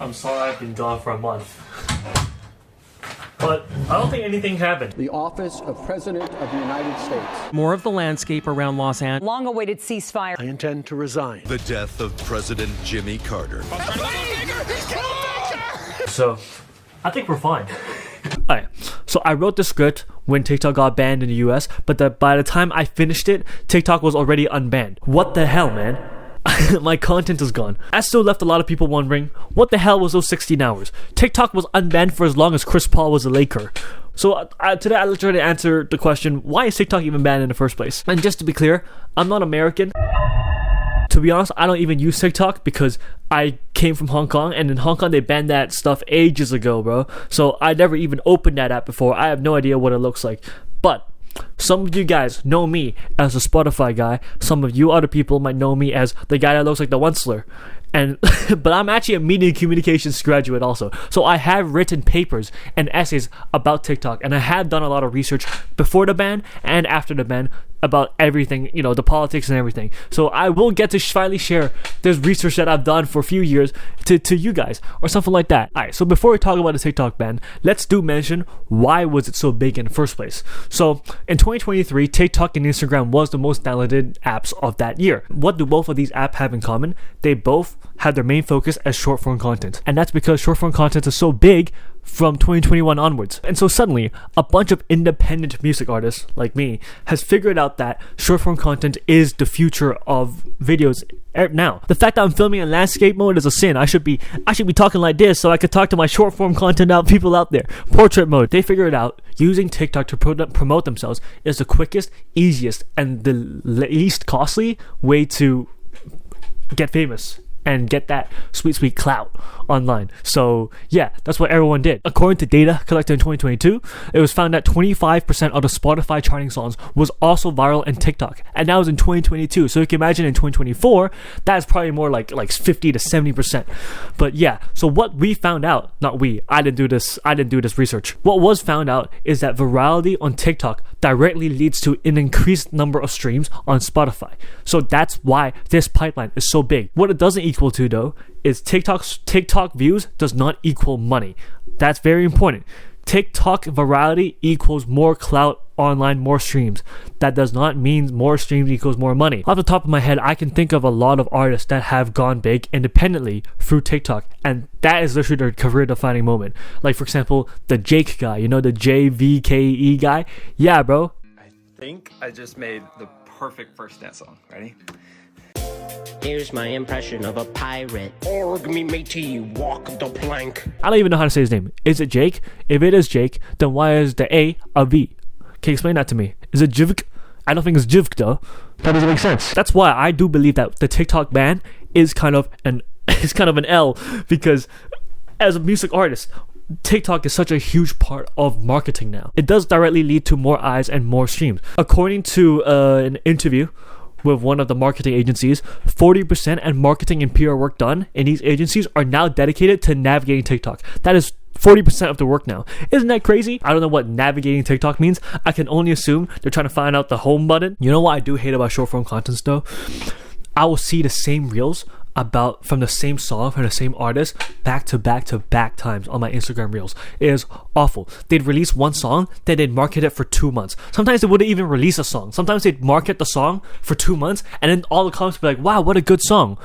I'm sorry I've been gone for a month. But I don't think anything happened. The office of President of the United States. More of the landscape around Los Angeles. Long-awaited ceasefire. I intend to resign. The death of President Jimmy Carter. So, I think we're fine. Alright, so I wrote the script when TikTok got banned in the US, but by the time I finished it, TikTok was already unbanned. What the hell, man? My content is gone. That still left a lot of people wondering, what the hell was those 16 hours? TikTok was unbanned for as long as Chris Paul was a Laker. So today I literally answer the question, why is TikTok even banned in the first place? And just to be clear, I'm not American. To be honest, I don't even use TikTok because I came from Hong Kong, and in Hong Kong they banned that stuff ages ago, bro. So I never even opened that app before. I have no idea what it looks like. But some of you guys know me as a Spotify guy. Some of you other people might know me as the guy that looks like the Onceler. And but I'm actually a media communications graduate also. So I have written papers and essays about TikTok, and I have done a lot of research before the ban and after the ban about everything, you know, the politics and everything. So I will get to finally share this research that I've done for a few years to you guys or something like that. Alright, so before we talk about the TikTok ban, let's do mention why was it so big in the first place. So in 2023, TikTok and Instagram was the most downloaded apps of that year. What do both of these apps have in common? They both had their main focus as short form content. And that's because short form content is so big from 2021 onwards. And so suddenly, a bunch of independent music artists like me has figured out that short form content is the future of videos now. The fact that I'm filming in landscape mode is a sin. I should be talking like this so I could talk to my short form content people out there. Portrait mode. They figured out using TikTok to promote themselves is the quickest, easiest, and the least costly way to get famous and get that sweet clout online. So yeah, that's what everyone did. According to data collected in 2022, it was found that 25% of the Spotify charting songs was also viral in TikTok, and that was in 2022. So you can imagine in 2024, that's probably more like 50 to 70%. But yeah, so what we found out, I didn't do this research. What was found out is that virality on TikTok directly leads to an increased number of streams on Spotify. So that's why this pipeline is so big. What it doesn't equal to though is TikTok views does not equal money. That's very important. TikTok virality equals more clout online, more streams. That does not mean more streams equals more money. Off the top of my head, I can think of a lot of artists that have gone big independently through TikTok, and that is literally their career defining moment. Like for example, the Jake guy, you know, the JVKE guy. Yeah, bro. I think I just made the perfect first dance song. Ready? Here's my impression of a pirate. Org me matey, walk the plank. I don't even know how to say his name. Is it Jake? If it is Jake, then why is the A a V? Can you explain that to me? Is it Jivk? I don't think it's Jivk though. That doesn't make sense. That's why I do believe that the TikTok ban is kind of an L, because as a music artist, TikTok is such a huge part of marketing now. It does directly lead to more eyes and more streams. According to an interview with one of the marketing agencies, 40% and marketing and PR work done in these agencies are now dedicated to navigating TikTok. That is 40% of the work now. Isn't that crazy? I don't know what navigating TikTok means. I can only assume they're trying to find out the home button. You know what I do hate about short form content though? I will see the same reels from the same song from the same artist back to back times on my Instagram reels. It is awful. They'd release one song, then they'd market it for 2 months. Sometimes they wouldn't even release a song. Sometimes they'd market the song for 2 months, and then all the comments would be like, wow, what a good song.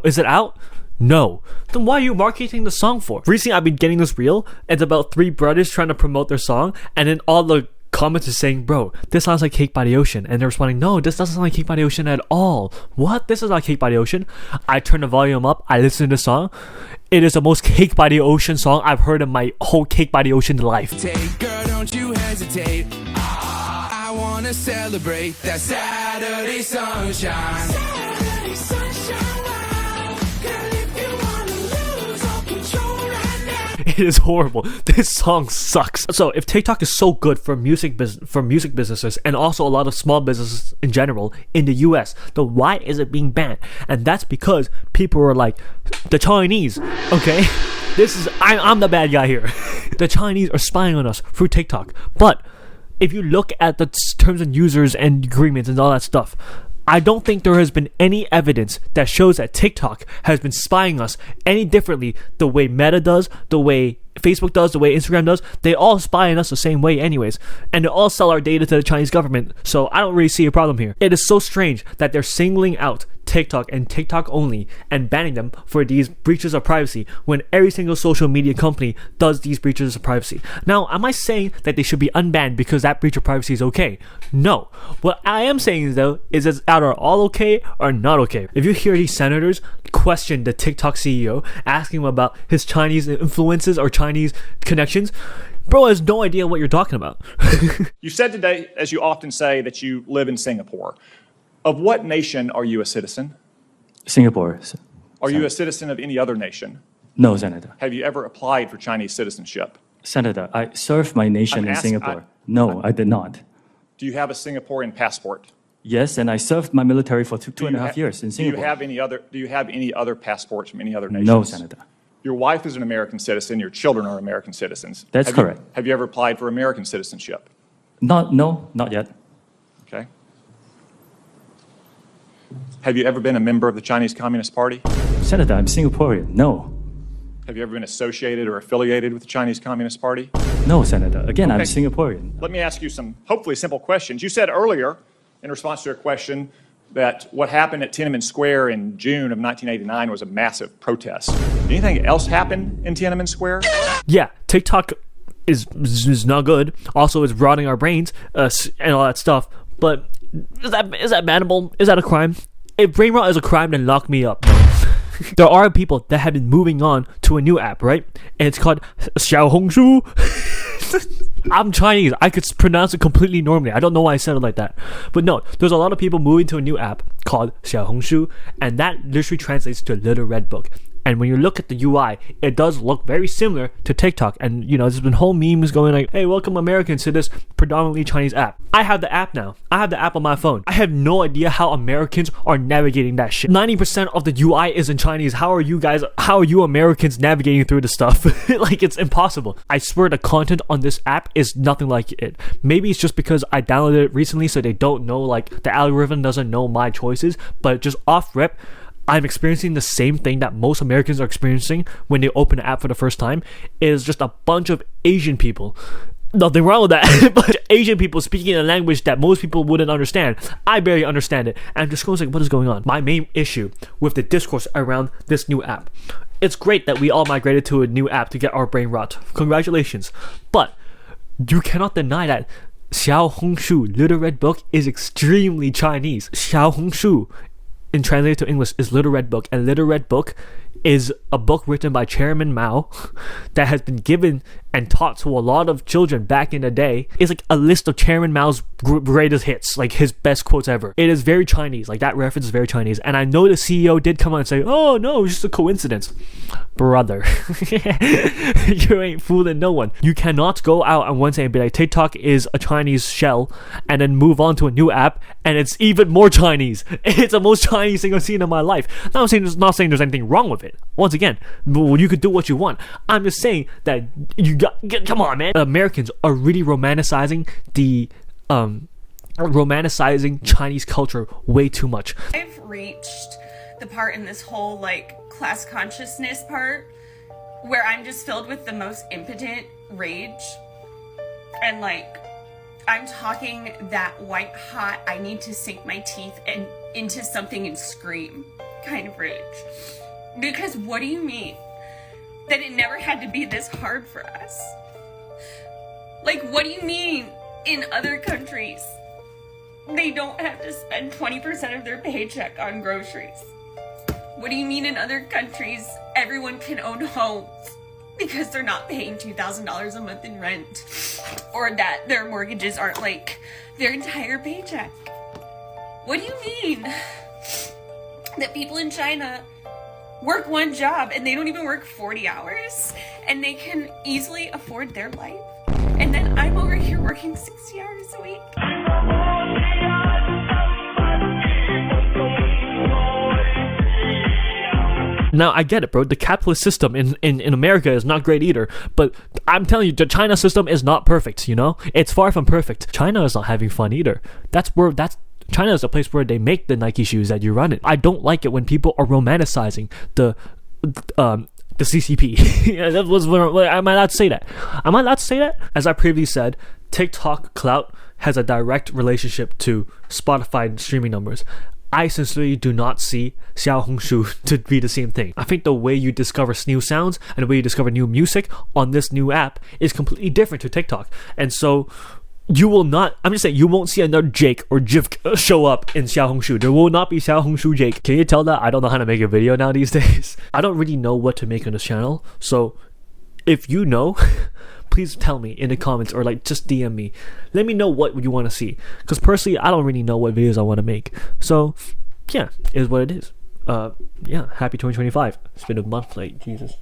Is it out? No. Then why are you marketing the song for? Recently I've been getting this reel. It's about 3 brothers trying to promote their song, and then all the comments is saying, bro, this sounds like Cake by the Ocean. And they're responding, no, this doesn't sound like Cake by the Ocean at all. What? This is not Cake by the Ocean. I turn the volume up, I listen to the song. It is the most Cake by the Ocean song I've heard in my whole Cake by the Ocean life. Girl, don't you hesitate. I wanna celebrate that Saturday sunshine. Saturday sunshine, wow. Girl, if you wanna lose all control right now. It is horrible. This song sucks. So if TikTok is so good for music businesses and also a lot of small businesses in general in the US, then why is it being banned? And that's because people were like, the Chinese, okay? I'm the bad guy here. The Chinese are spying on us through TikTok. But if you look at the terms and users and agreements and all that stuff, I don't think there has been any evidence that shows that TikTok has been spying us any differently the way Meta does, the way Facebook does, the way Instagram does. They all spy on us the same way anyways, and they all sell our data to the Chinese government, so I don't really see a problem here. It is so strange that they're singling out TikTok and TikTok only and banning them for these breaches of privacy when every single social media company does these breaches of privacy. Now, am I saying that they should be unbanned because that breach of privacy is okay? No. What I am saying though is it's either all okay or not okay. If you hear these senators question the TikTok CEO, asking him about his Chinese influences or Chinese connections, bro has no idea what you're talking about. You said today, as you often say, that you live in Singapore. Of what nation are you a citizen? Singapore. Are you a citizen of any other nation? No, Senator. Have you ever applied for Chinese citizenship? Senator, I served my nation in Singapore. No, I did not. Do you have a Singaporean passport? Yes, and I served my military for two and a half years in Singapore. Do you have any other passports from any other nations? No, Senator. Your wife is an American citizen. Your children are American citizens. That's correct. Have you ever applied for American citizenship? No, not yet. Okay. Have you ever been a member of the Chinese Communist Party? Senator, I'm Singaporean. No. Have you ever been associated or affiliated with the Chinese Communist Party? No, Senator. Again, I'm Okay. Singaporean. Let me ask you some hopefully simple questions. You said earlier, in response to a question, that what happened at Tiananmen Square in June of 1989 was a massive protest. Did anything else happen in Tiananmen Square? Yeah, TikTok is not good. Also, it's rotting our brains and all that stuff. But is that bannable? Is that a crime? If brain rot is a crime, then lock me up. There are people that have been moving on to a new app, right? And it's called Xiaohongshu. I'm Chinese. I could pronounce it completely normally. I don't know why I said it like that. But no, there's a lot of people moving to a new app called Xiaohongshu, and that literally translates to Little Red Book. And when you look at the UI, it does look very similar to TikTok. And, you know, there's been whole memes going like, hey, welcome Americans to this predominantly Chinese app. I have the app now. I have the app on my phone. I have no idea how Americans are navigating that shit. 90% of the UI is in Chinese. How are you Americans navigating through the stuff? Like, it's impossible. I swear the content on this app is nothing like it. Maybe it's just because I downloaded it recently, so they don't know, like, the algorithm doesn't know my choices. But just off rip, I'm experiencing the same thing that most Americans are experiencing when they open the app for the first time. It is just a bunch of Asian people. Nothing wrong with that. But Asian people speaking a language that most people wouldn't understand. I barely understand it. And I'm just going like, what is going on? My main issue with the discourse around this new app. It's great that we all migrated to a new app to get our brain rot. Congratulations. But you cannot deny that Xiaohongshu, Little Red Book, is extremely Chinese. Xiaohongshu, in translated to English, is Little Red Book, and Little Red Book is a book written by Chairman Mao that has been given and taught to a lot of children back in the day. It's like a list of Chairman Mao's greatest hits, like his best quotes ever. It is very Chinese, like that reference is very Chinese. And I know the CEO did come out and say, oh no, it's just a coincidence. Brother, you ain't fooling no one. You cannot go out on one day and be like, TikTok is a Chinese shell, and then move on to a new app and it's even more Chinese. It's the most Chinese thing I've seen in my life. Not saying there's anything wrong with it. Once again, you could do what you want. I'm just saying that come on, man. Americans are really romanticizing Chinese culture way too much. I've reached the part in this whole like class consciousness part where I'm just filled with the most impotent rage, and like I'm talking that white hot, I need to sink my teeth into something and scream kind of rage. Because what do you mean that it never had to be this hard for us? Like, what do you mean in other countries they don't have to spend 20% of their paycheck on groceries? What do you mean in other countries everyone can own homes because they're not paying $2,000 a month in rent, or that their mortgages aren't like their entire paycheck? What do you mean that people in China work one job and they don't even work 40 hours and they can easily afford their life? And then I'm over here working 60 hours a week. Now, I get it, bro. The capitalist system in America is not great either. But I'm telling you, the China system is not perfect, you know? It's far from perfect. China is not having fun either. China is a place where they make the Nike shoes that you run in. I don't like it when people are romanticizing the CCP. Yeah, that was am I allowed to say that? Am I allowed to say that? As I previously said, TikTok clout has a direct relationship to Spotify streaming numbers. I sincerely do not see Xiaohongshu to be the same thing. I think the way you discover new sounds and the way you discover new music on this new app is completely different to TikTok. And so you will not, I'm just saying, you won't see another Jake or Jivk show up in Xiaohongshu. There will not be Xiaohongshu Jake. Can you tell that I don't know how to make a video now these days? I don't really know what to make on this channel. So if you know, please tell me in the comments or like just DM me. Let me know what you want to see. Because personally, I don't really know what videos I want to make. So yeah, it is what it is. Yeah, happy 2025. It's been a month late, Jesus.